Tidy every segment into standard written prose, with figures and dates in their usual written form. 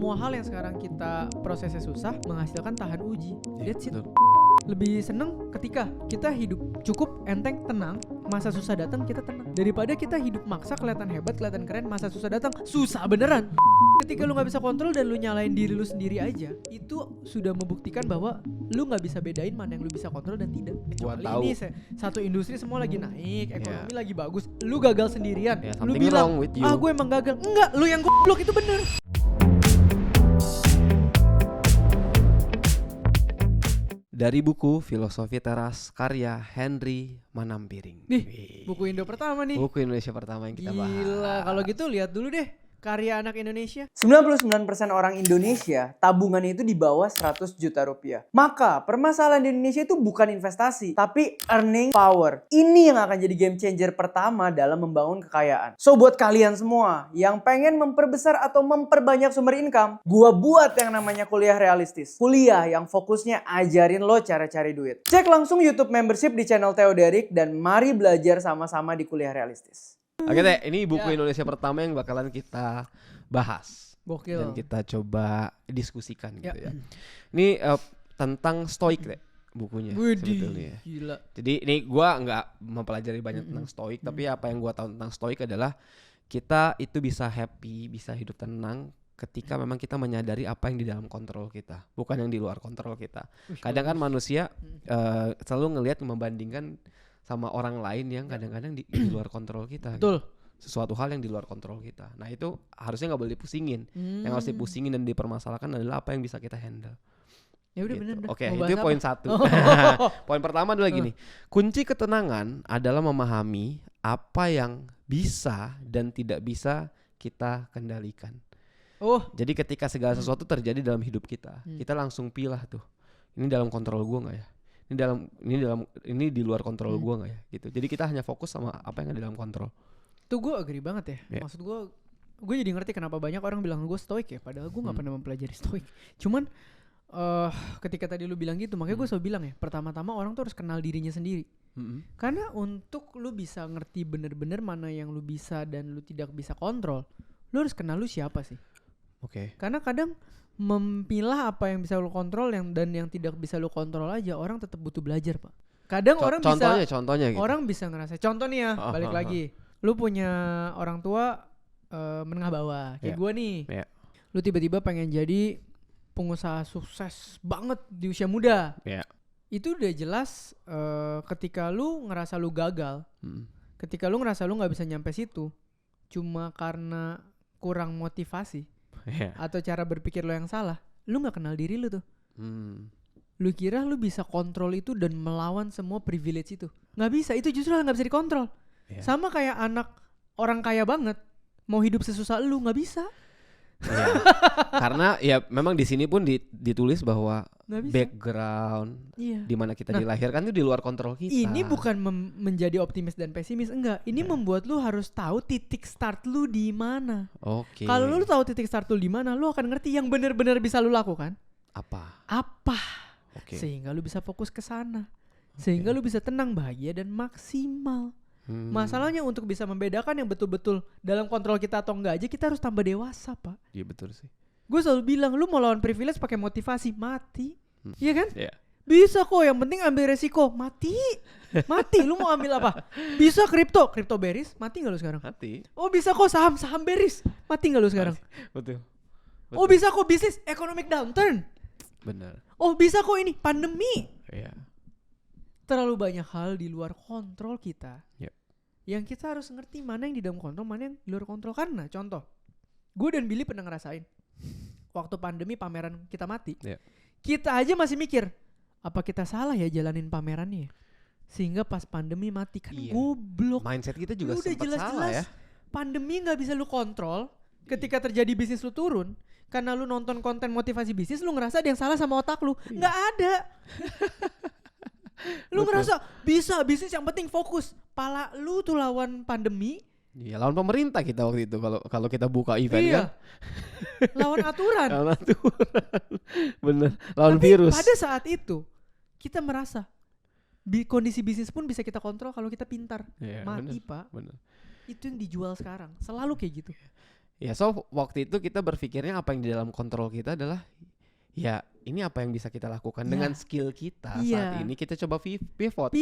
semua hal yang sekarang kita prosesnya susah menghasilkan tahan uji. That's it. Betul. Lebih seneng ketika kita hidup cukup, enteng, tenang. Masa susah datang kita tenang, daripada kita hidup maksa kelihatan hebat, kelihatan keren, masa susah datang susah beneran. Ketika lu gak bisa kontrol dan lu nyalain diri lu sendiri aja, itu sudah membuktikan bahwa lu gak bisa bedain mana yang lu bisa kontrol dan tidak. Kecuali ini satu industri semua lagi naik, ekonomi lagi bagus, lu gagal sendirian, lu bilang gue emang gagal. Enggak, lu yang goblok, itu bener. Dari buku Filosofi Teras karya Henry Manampiring. Nih, buku Indo pertama nih. Buku Indonesia pertama yang kita bahas. Gila, kalau gitu lihat dulu deh karya anak Indonesia. 99% orang Indonesia tabungannya itu di bawah 100 juta rupiah. Maka permasalahan di Indonesia itu bukan investasi, tapi earning power. Ini yang akan jadi game changer pertama dalam membangun kekayaan. So buat kalian semua yang pengen memperbesar atau memperbanyak sumber income, gua buat yang namanya kuliah realistis. Kuliah yang fokusnya ajarin lo cara cari duit. Cek langsung YouTube membership di channel Theo Derek dan mari belajar sama-sama di kuliah realistis. Oke Teh, ini buku Indonesia pertama yang bakalan kita bahas. Gokil. Dan kita coba diskusikan gitu ya. Ini tentang stoik Teh bukunya sebetulnya. Gila. Jadi ini gua nggak mempelajari banyak tentang stoik, tapi apa yang gua tahu tentang stoik adalah kita itu bisa happy, bisa hidup tenang ketika memang kita menyadari apa yang di dalam kontrol kita, bukan yang di luar kontrol kita. Kadang kan manusia selalu ngelihat membandingkan sama orang lain yang kadang-kadang di luar kontrol kita. Betul. Gitu. Sesuatu hal yang di luar kontrol kita. Nah itu harusnya nggak boleh dipusingin. Yang harus dipusingin dan dipermasalahkan adalah apa yang bisa kita handle. Ya udah gitu. bener. Oke, itu poin 1. Poin pertama adalah gini. Kunci ketenangan adalah memahami apa yang bisa dan tidak bisa kita kendalikan. Jadi ketika segala sesuatu terjadi dalam hidup kita, kita langsung pilih tuh. Ini dalam kontrol gue nggak ya? Ini di luar kontrol gue nggak ya gitu. Jadi kita hanya fokus sama apa yang ada dalam kontrol. Tuh gue agree banget ya. Maksud gue jadi ngerti kenapa banyak orang bilang gue stoik ya, padahal gue nggak pernah mempelajari stoik. Cuman ketika tadi lu bilang gitu, makanya gue selalu bilang ya, pertama-tama orang tuh harus kenal dirinya sendiri. Karena untuk lu bisa ngerti bener-bener mana yang lu bisa dan lu tidak bisa kontrol, lu harus kenal lu siapa sih. Karena kadang memilah apa yang bisa lu kontrol dan yang tidak bisa lu kontrol aja, orang tetap butuh belajar, Pak. Kadang orang contohnya gitu. Orang bisa ngerasa, contoh nih ya, balik lagi. Lu punya orang tua menengah bawah, kayak gue nih. Lu tiba-tiba pengen jadi pengusaha sukses banget di usia muda. Itu udah jelas ketika lu ngerasa lu gagal, ketika lu ngerasa lu gak bisa nyampe situ, cuma karena kurang motivasi. Atau cara berpikir lo yang salah, lu gak kenal diri lu tuh. Lu kira lu bisa kontrol itu dan melawan semua privilege itu. Gak bisa, itu justru gak bisa dikontrol. Sama kayak anak orang kaya banget mau hidup sesusah lu, gak bisa. Karena ya memang di sini pun ditulis bahwa background di mana kita dilahirkan itu di luar kontrol kita. Ini bukan menjadi optimis dan pesimis, enggak. Ini membuat lu harus tahu titik start lu di mana. Kalau lu tahu titik start lu di mana, lu akan ngerti yang benar-benar bisa lu lakukan. Apa? Sehingga lu bisa fokus ke sana. Sehingga lu bisa tenang, bahagia dan maksimal. Masalahnya untuk bisa membedakan yang betul-betul dalam kontrol kita atau enggak aja, kita harus tambah dewasa, Pak. Iya betul sih. Gue selalu bilang, lu mau lawan privilege pakai motivasi, mati. Iya kan? Bisa kok, yang penting ambil resiko. Mati. Lu mau ambil apa? Bisa kripto beris, mati gak lu sekarang? Mati. Oh bisa kok saham beris, mati gak lu sekarang? Betul. Oh bisa kok bisnis economic downturn. Benar. Oh bisa kok ini pandemi. Iya. Terlalu banyak hal di luar kontrol kita. Yang kita harus ngerti mana yang di dalam kontrol, mana yang di luar kontrol. Karena contoh, gue dan Billy pernah ngerasain waktu pandemi pameran kita mati, kita aja masih mikir, apa kita salah ya jalanin pamerannya, sehingga pas pandemi mati. Kan goblok. Mindset kita juga sempat salah ya. Pandemi gak bisa lu kontrol. Ketika terjadi bisnis lu turun, karena lu nonton konten motivasi bisnis, lu ngerasa ada yang salah sama otak lu. Gak ada. Lu ngerasa bisa bisnis, yang penting fokus. Pala lu tuh lawan pandemi. Iya, lawan pemerintah kita waktu itu kalau kita buka event kan. Lawan aturan. Bener. Lawan virus. Pada saat itu kita merasa kondisi bisnis pun bisa kita kontrol kalau kita pintar. Mati, bener. Pak. Bener. Itu yang dijual sekarang. Selalu kayak gitu. Ya, so waktu itu kita berpikirnya apa yang di dalam kontrol kita adalah ya ini apa yang bisa kita lakukan dengan skill kita saat ini. Kita coba pivot.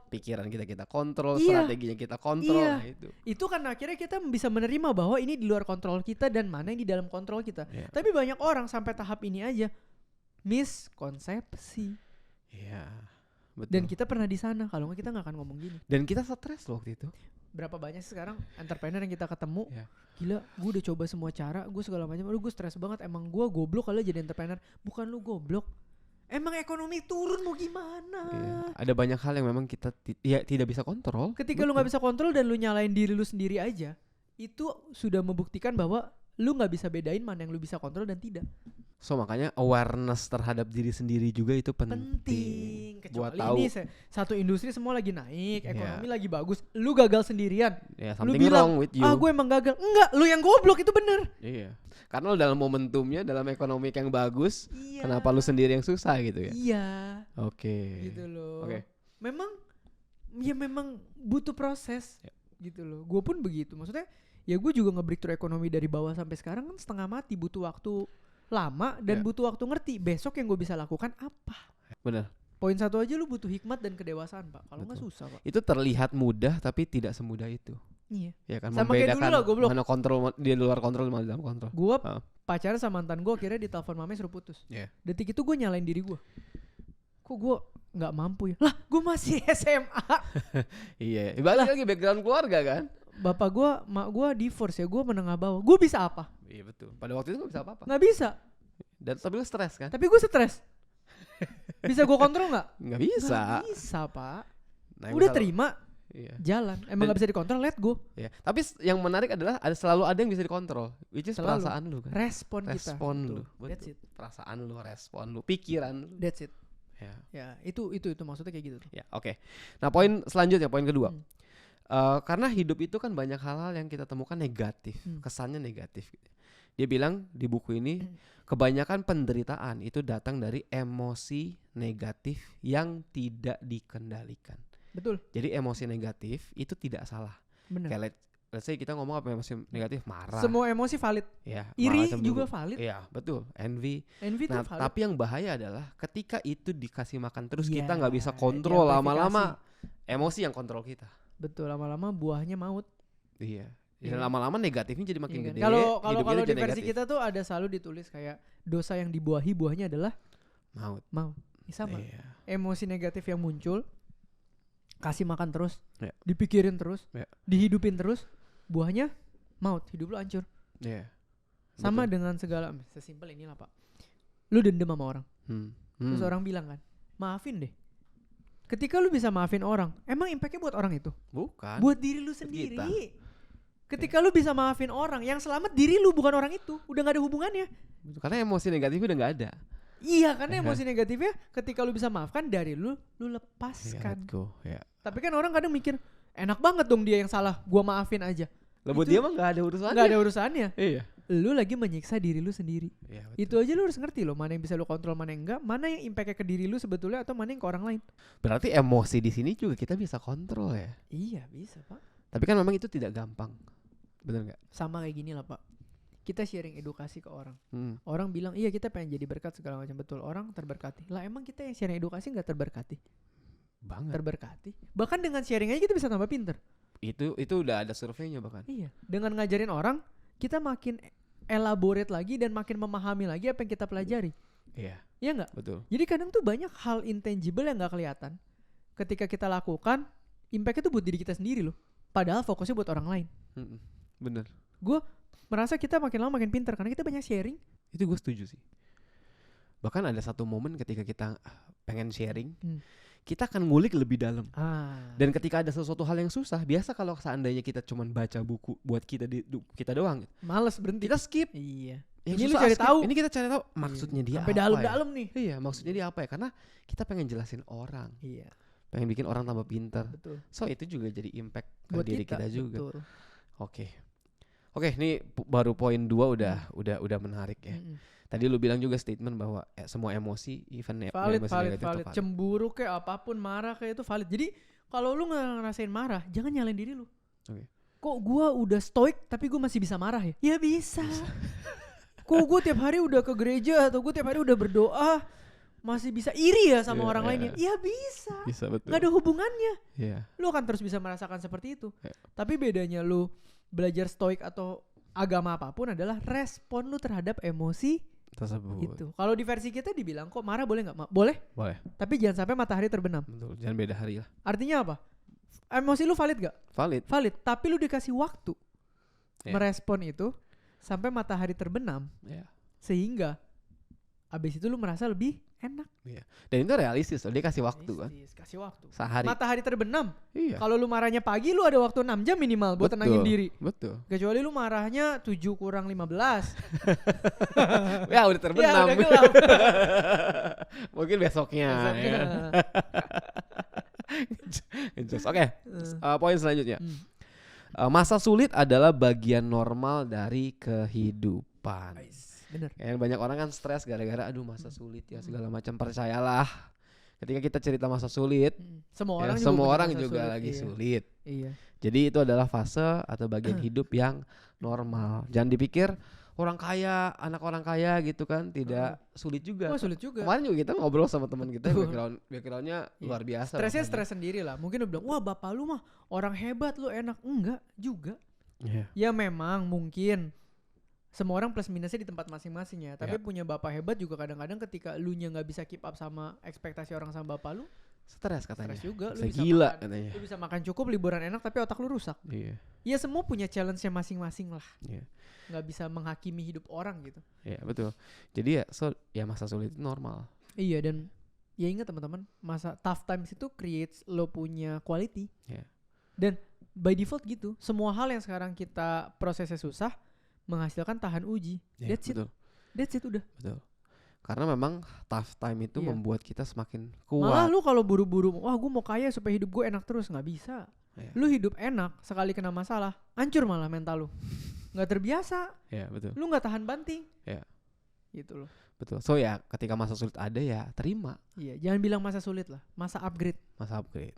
Pikiran kita kontrol, strateginya kita kontrol. Nah, itu kan akhirnya kita bisa menerima bahwa ini di luar kontrol kita dan mana yang di dalam kontrol kita. Tapi banyak orang sampai tahap ini aja miskonsepsi. Iya, betul. Dan kita pernah di sana, kalau nggak kita nggak akan ngomong gini. Dan kita stres loh waktu itu. Berapa banyak sih sekarang entrepreneur yang kita ketemu, gila gue udah coba semua cara, gue segala macam, aduh gue stres banget, emang gue goblok kali jadi entrepreneur. Bukan lu goblok, emang ekonomi turun mau gimana. Ada banyak hal yang memang kita tidak bisa kontrol. Ketika lu gak bisa kontrol dan lu nyalain diri lu sendiri aja, itu sudah membuktikan bahwa lu gak bisa bedain mana yang lu bisa kontrol dan tidak. So makanya awareness terhadap diri sendiri juga itu penting. Kecuali ini satu industri semua lagi naik, ekonomi lagi bagus, lu gagal sendirian. Lu bilang, wrong with you. Gue emang gagal. Enggak, lu yang goblok, itu bener. Iya. Karena lu dalam momentumnya, dalam ekonomi yang bagus, kenapa lu sendiri yang susah gitu ya? Iya. Oke. Gitu loh. Memang butuh proses. Gitu loh. Gue pun begitu. Maksudnya ya gue juga nge-breakthrough ekonomi dari bawah sampai sekarang kan setengah mati, butuh waktu lama dan butuh waktu ngerti besok yang gue bisa lakukan apa. Benar. Poin satu aja lu butuh hikmat dan kedewasaan, Pak. Kalau nggak susah, Pak. Itu terlihat mudah tapi tidak semudah itu. Iya. Ya kan, sama kayak dulu lah, goblok. Mana kontrol di luar kontrol, mana dalam kontrol. Gue pacaran sama mantan gue, akhirnya ditelepon mama suruh putus. Detik itu gue nyalain diri gue. Kok gue nggak mampu ya? Lah, gue masih SMA. Iya. Balik lagi background keluarga kan. Bapak gue, mak gue divorce ya, gue menengah bawah. Gue bisa apa? Iya betul. Pada waktu itu gak bisa apa-apa. Gak bisa. Dan tapi lu stres kan? Tapi gue stres. Bisa gue kontrol gak? Gak bisa. Gak bisa, Pak. Nah, udah terima, jalan. Emang gak bisa dikontrol, let go. Iya. Tapi yang menarik adalah selalu ada yang bisa dikontrol. Which is perasaan lu kan? Respon kita. Respon lu. That's it. Perasaan lu, respon lu, pikiran lu. That's it. Ya, itu maksudnya kayak gitu. Ya, oke. Nah, poin selanjutnya, poin kedua. Karena hidup itu kan banyak hal-hal yang kita temukan negatif, kesannya negatif. Dia bilang di buku ini, kebanyakan penderitaan itu datang dari emosi negatif yang tidak dikendalikan. Betul. Jadi emosi negatif itu tidak salah. Benar. Kayak let's say kita ngomong apa emosi negatif, marah. Semua emosi valid. Ya, iri juga valid. Iya, betul. Envy itu valid. Tapi yang bahaya adalah ketika itu dikasih makan terus, kita nggak bisa kontrol, lama-lama emosi yang kontrol kita. Betul, lama-lama buahnya maut. Iya. Dan lama-lama negatifnya jadi makin gede. Kalau di versi kita tuh ada selalu ditulis kayak dosa yang dibuahi buahnya adalah maut. Sama. Emosi negatif yang muncul, kasih makan terus, dipikirin terus, dihidupin terus, buahnya maut, hidup lu hancur. Sama dengan segala, sesimpel inilah, Pak. Lu dendam sama orang. Terus orang bilang kan, maafin deh. Ketika lu bisa maafin orang, emang impactnya buat orang itu? Bukan. Buat diri lu sendiri. Ketika lu bisa maafin orang, yang selamat diri lu bukan orang itu. Udah gak ada hubungannya. Karena emosi negatifnya udah gak ada. Iya, karena emosi negatifnya ketika lu bisa maafkan dari lu lepaskan. Tapi kan orang kadang mikir, enak banget dong dia yang salah, gua maafin aja. Lah buat dia mah gak ada urusannya. Gak ada urusannya. Iya. Lu lagi menyiksa diri lu sendiri. Itu aja lu harus ngerti loh, mana yang bisa lu kontrol, mana yang enggak, mana yang impactnya ke diri lu sebetulnya atau mana yang ke orang lain. Berarti emosi di sini juga kita bisa kontrol ya? Iya, bisa, Pak. Tapi kan memang itu tidak gampang. Bener gak? Sama kayak gini lah, Pak. Kita sharing edukasi ke orang. Orang bilang, iya kita pengen jadi berkat segala macam. Betul, orang terberkati. Lah emang kita yang sharing edukasi gak terberkati? Banget. Terberkati. Bahkan dengan sharing aja kita bisa tambah pinter. Itu udah ada surveinya bahkan. Iya. Dengan ngajarin orang, kita makin elaborate lagi dan makin memahami lagi apa yang kita pelajari. Iya. Iya gak? Betul. Jadi kadang tuh banyak hal intangible yang gak kelihatan. Ketika kita lakukan, impactnya tuh buat diri kita sendiri loh. Padahal fokusnya buat orang lain. Bener. Gue merasa kita makin lama makin pintar karena kita banyak sharing. Itu gue setuju sih. Bahkan ada satu momen ketika kita pengen sharing, kita akan ngulik lebih dalam. Dan ketika ada sesuatu hal yang susah, biasa kalau seandainya kita cuma baca buku buat kita doang, males berhenti. Kita skip. Iya. Ini lu cari tahu. Ini kita cari tahu maksudnya dia sampai apa. Sampai dalam-dalam nih. Iya, maksudnya dia apa ya? Karena kita pengen jelasin orang. Iya. Pengen bikin orang tambah pintar. Betul. So itu juga jadi impact ke buat diri kita juga. Betul. Oke, ini baru poin 2 udah menarik ya. Tadi lu bilang juga statement bahwa semua emosi, even valid. valid. Cemburu kayak apapun, marah kayak itu valid. Jadi kalau lu ngerasain marah, jangan nyalain diri lu. kok gue udah stoik tapi gue masih bisa marah ya? Ya bisa. Kok gue tiap hari udah ke gereja atau gue tiap hari udah berdoa masih bisa iri ya sama orang lainnya? Ya bisa. Bisa, betul. Gak ada hubungannya. Yeah. Lu akan terus bisa merasakan seperti itu. Tapi bedanya lu belajar stoik atau agama apapun adalah respon lu terhadap emosi tersebut. Itu. Kalau di versi kita dibilang kok marah boleh nggak? Boleh. Tapi jangan sampai matahari terbenam. Betul. Jangan beda hari lah. Artinya apa? Emosi lu valid gak? Valid. Tapi lu dikasih waktu merespon itu sampai matahari terbenam. Sehingga abis itu lu merasa lebih enak. Dan itu realistis loh. Dia kasih waktu kan. Kasih waktu. Sehari. Matahari terbenam. Iya. Kalau lu marahnya pagi lu ada waktu 6 jam minimal buat tenangin diri. Betul. Kecuali lu marahnya 7 kurang 15. Ya udah terbenam. Ya udah gelap. Mungkin besoknya. Ya. Oke. Poin selanjutnya. Masa sulit adalah bagian normal dari kehidupan. Bener. Kayak banyak orang kan stres gara-gara aduh masa sulit ya segala macam. Percayalah, ketika kita cerita masa sulit, semua orang juga lagi sulit. Iya. Jadi itu adalah fase atau bagian hidup yang normal. Jangan dipikir orang kaya, anak orang kaya gitu kan tidak sulit juga. Sulit juga. Kemarin juga kita ngobrol sama teman kita, backgroundnya luar biasa. Stresnya stres sendiri lah. Mungkin lu bilang, wah bapak lu mah orang hebat, lu enak. Enggak juga. Ya memang mungkin semua orang plus minusnya di tempat masing-masing ya. Tapi punya bapak hebat juga kadang-kadang ketika lu nya gak bisa keep up sama ekspektasi orang sama bapak lu, stres katanya. Stres juga. Lu bisa gila makan, katanya. Lu bisa makan cukup, liburan enak, tapi otak lu rusak. Ya semua punya challenge-nya masing-masing lah. Gak bisa menghakimi hidup orang gitu. Iya betul. Jadi ya masa sulit itu normal. Iya, dan ya ingat teman-teman, masa tough times itu creates lo punya quality. Dan by default gitu, semua hal yang sekarang kita prosesnya susah menghasilkan tahan uji. That's it udah. Betul. Karena memang tough time itu membuat kita semakin kuat. Malah lu kalau buru-buru, wah gue mau kaya supaya hidup gue enak terus, nggak bisa. Lu hidup enak, sekali kena masalah, hancur malah mental lu. Nggak terbiasa. Betul. Lu nggak tahan banting. Gitu loh. Betul. So ya ketika masa sulit ada ya terima. Jangan bilang masa sulit lah, masa upgrade.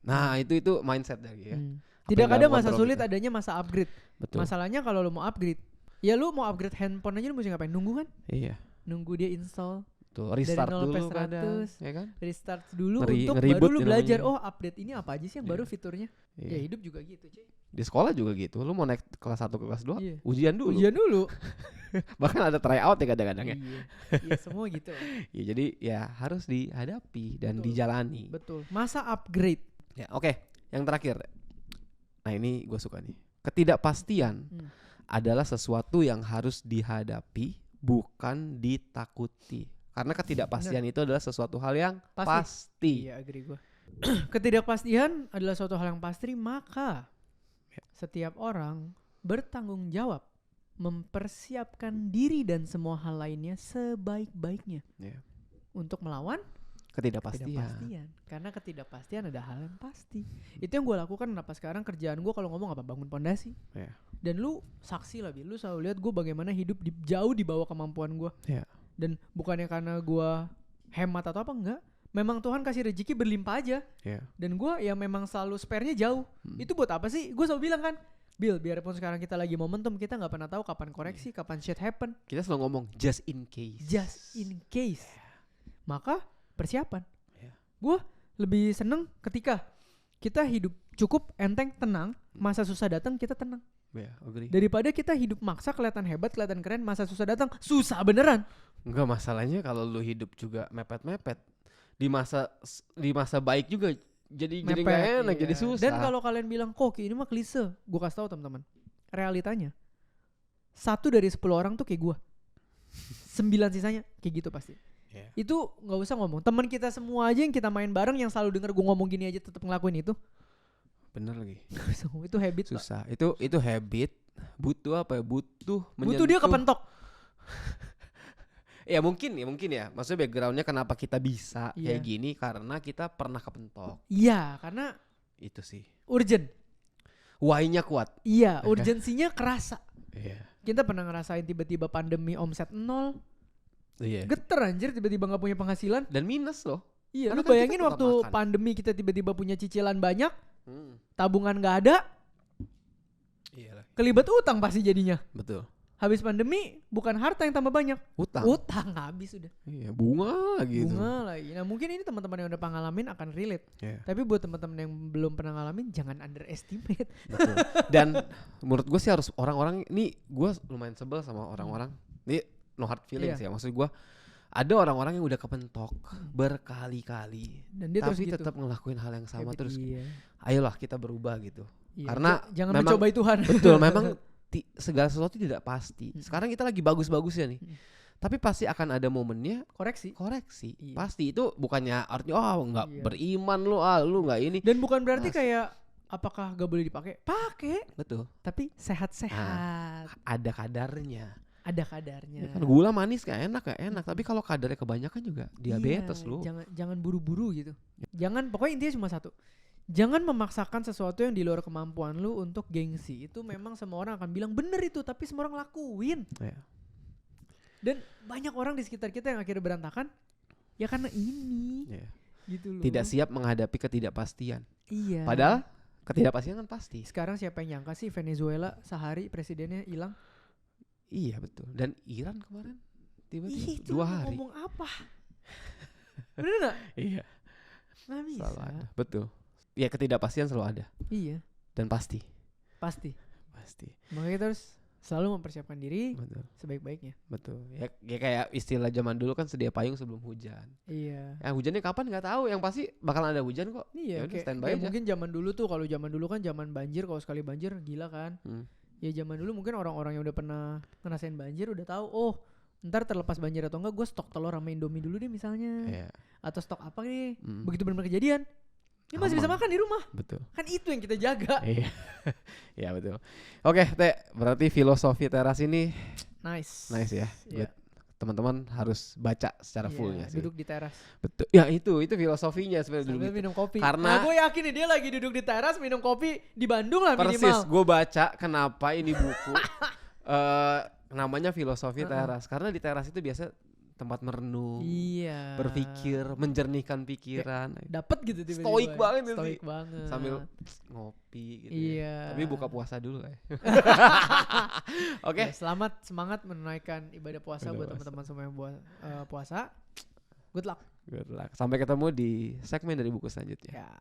Nah itu mindset lagi ya. Tidak ada masa sulit, adanya masa upgrade. Betul. Masalahnya kalau lu mau upgrade, ya lu mau upgrade handphone aja lu mesti ngapain? Nunggu kan? Iya. Nunggu dia install. Tuh, restart dari 0 dulu 100, kadang, ya kan? Restart dulu untuk baru lu belajar. Update ini apa aja sih yang baru fiturnya? Ya hidup juga gitu, cuy. Di sekolah juga gitu. Lu mau naik kelas 1 ke kelas 2, ujian dulu. Bahkan ada tryout ya kadang-kadang ya. Iya, semua gitu. Jadi ya harus dihadapi dan dijalani. Betul. Masa upgrade. Ya, oke. Yang terakhir. Nah, ini gue suka nih. Ketidakpastian adalah sesuatu yang harus dihadapi, bukan ditakuti. Karena ketidakpastian itu adalah sesuatu hal yang pasti. Iya, agree gue. Ketidakpastian adalah suatu hal yang pasti, maka setiap orang bertanggung jawab mempersiapkan diri dan semua hal lainnya sebaik-baiknya untuk melawan ketidakpastian. Karena ketidakpastian ada hal yang pasti. Itu yang gue lakukan. Kenapa sekarang kerjaan gue kalau ngomong apa? Bangun pondasi. Dan lu saksi lah, lu selalu lihat gue bagaimana hidup jauh di bawah kemampuan gue. Dan bukannya karena gue hemat atau apa, enggak. Memang Tuhan kasih rezeki berlimpah aja. Dan gue ya memang selalu spare-nya jauh. Itu buat apa sih? Gue selalu bilang kan, Bill, biarpun sekarang kita lagi momentum, kita gak pernah tahu kapan koreksi, kapan shit happen. Kita selalu ngomong just in case. Just in case. Maka persiapan. Gue lebih seneng ketika kita hidup cukup, enteng, tenang. Masa susah datang kita tenang. Daripada kita hidup maksa, kelihatan hebat, kelihatan keren, masa susah datang susah beneran. Enggak, masalahnya kalau lu hidup juga mepet-mepet, di masa baik juga jadi gak enak, jadi susah. Dan kalau kalian bilang kok ini mah klise, gue kasih tahu teman-teman, realitanya 1 dari 10 orang tuh kayak gue, 9 sisanya kayak gitu pasti. Itu nggak usah ngomong, teman kita semua aja yang kita main bareng, yang selalu denger gue ngomong gini aja tetap ngelakuin itu. Bener lagi. Itu habit. Susah. Itu habit. Butuh apa ya? Butuh dia kepentok. Ya mungkin ya. Maksudnya backgroundnya kenapa kita bisa kayak gini, karena kita pernah kepentok. Iya, karena itu sih. Urgent. Why-nya kuat. Iya, urgensinya kerasa. Iya. Kita pernah ngerasain tiba-tiba pandemi omset 0. Iya. Geter anjir, tiba-tiba gak punya penghasilan. Dan minus loh. Iya, lu bayangin waktu pandemi kita tiba-tiba punya cicilan banyak, tabungan gak ada. Iyalah. Kelibat utang pasti jadinya. Betul. Habis pandemi bukan harta yang tambah banyak, utang habis udah. Iya, bunga gitu. Bunga lagi. Nah mungkin ini teman-teman yang udah pernah ngalamin akan relate. Tapi buat teman-teman yang belum pernah ngalamin jangan underestimate. Betul. Dan menurut gue sih harus orang-orang ini, gue lumayan sebel sama orang-orang. Ini no hard feelings ya, maksud gue ada orang-orang yang udah kepentok berkali-kali, dan dia tapi terus tetap ngelakuin hal yang sama terus. Iya. Ayolah kita berubah gitu. Iya. Karena jangan memang, mencobai Tuhan. Betul, memang segala sesuatu tidak pasti. Sekarang kita lagi bagus-bagusnya nih. Tapi pasti akan ada momennya koreksi. Iya. Pasti itu bukannya artinya nggak beriman lu nggak ini. Dan bukan berarti kayak apakah gak boleh dipakai? Pakai. Betul. Tapi sehat-sehat. Ada kadarnya. Ya kan gula manis gak enak. Tapi kalau kadarnya kebanyakan juga diabetes lu. Jangan buru-buru gitu. Jangan, pokoknya intinya cuma satu. Jangan memaksakan sesuatu yang di luar kemampuan lu untuk gengsi. Itu memang semua orang akan bilang bener itu, tapi semua orang lakuin. Dan banyak orang di sekitar kita yang akhirnya berantakan ya karena ini. Gitu loh. Tidak siap menghadapi ketidakpastian. Iya. Padahal ketidakpastian kan pasti. Sekarang siapa yang nyangka sih Venezuela sehari presidennya hilang? Iya betul. Dan Iran kemarin tiba-tiba 2 hari. Ngomong apa? Bener gak? Iya. Gak bisa. Selalu ada. Betul. Ya ketidakpastian selalu ada. Iya. Dan pasti. Makanya kita harus selalu mempersiapkan diri. Betul. Sebaik-baiknya. Betul. Ya kayak istilah zaman dulu kan sedia payung sebelum hujan. Iya. Hujannya kapan nggak tahu. Yang pasti bakalan ada hujan kok. Iya. Kayak mungkin zaman dulu tuh, kalau zaman dulu kan zaman banjir, kalau sekali banjir gila kan. Ya zaman dulu mungkin orang-orang yang udah pernah ngerasain banjir udah tahu. Ntar terlepas banjir atau enggak, gue stok telur sama Indomie dulu deh misalnya. Atau stok apa nih. Begitu benar-benar kejadian, ini masih bisa makan di rumah. Betul. Kan itu yang kita jaga. Iya betul. Oke, Teh, berarti filosofi teras ini nice ya. Buat teman-teman harus baca secara fullnya sih. Duduk di teras. Betul. Ya itu filosofinya sebenarnya duduk minum kopi. Karena gue yakin nih dia lagi duduk di teras minum kopi di Bandung lah minimal. Persis, gue baca kenapa ini buku namanya filosofi teras. Karena di teras itu biasa tempat merenung, berpikir, menjernihkan pikiran. Dapat gitu tiba-tiba. Stoik banget sih. Sambil ngopi gitu. Iya. Tapi buka puasa dulu ya. Oke. Selamat, semangat menunaikan ibadah puasa buat teman-teman semua yang puasa. Good luck. Sampai ketemu di segmen dari buku selanjutnya. Ya.